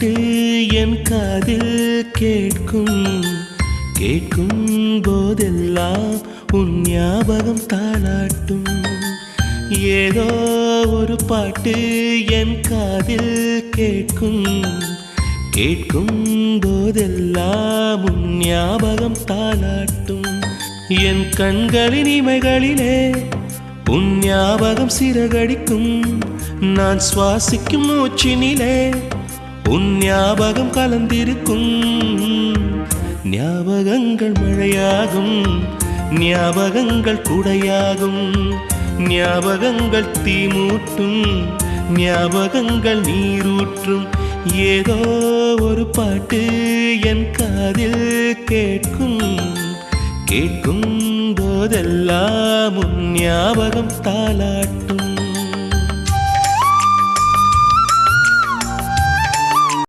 பாட்டு என் காதில் கேட்கும் கேட்கும் போதெல்லாம் உன் ஞாபகம் தாளாட்டும். ஏதோ ஒரு பாட்டு என் காதில் கேட்கும் கேட்கும் போதெல்லாம் உன் ஞாபகம் தாளாட்டும். என் கண்களின் இமைகளிலே உன் ஞாபகம் சிறகடிக்கும். நான் சுவாசிக்கும் மூச்சினிலே உன் ஞாபகம் கலந்திருக்கும். ஞாபகங்கள் மழையாகும், ஞாபகங்கள் குடையாகும், ஞாபகங்கள் தீமூட்டும், ஞாபகங்கள் நீரூற்றும். ஏதோ ஒரு பாட்டு என் காதில் கேட்கும் கேட்கும் போதெல்லாம் உன் ஞாபகம் தாளாட்டும்.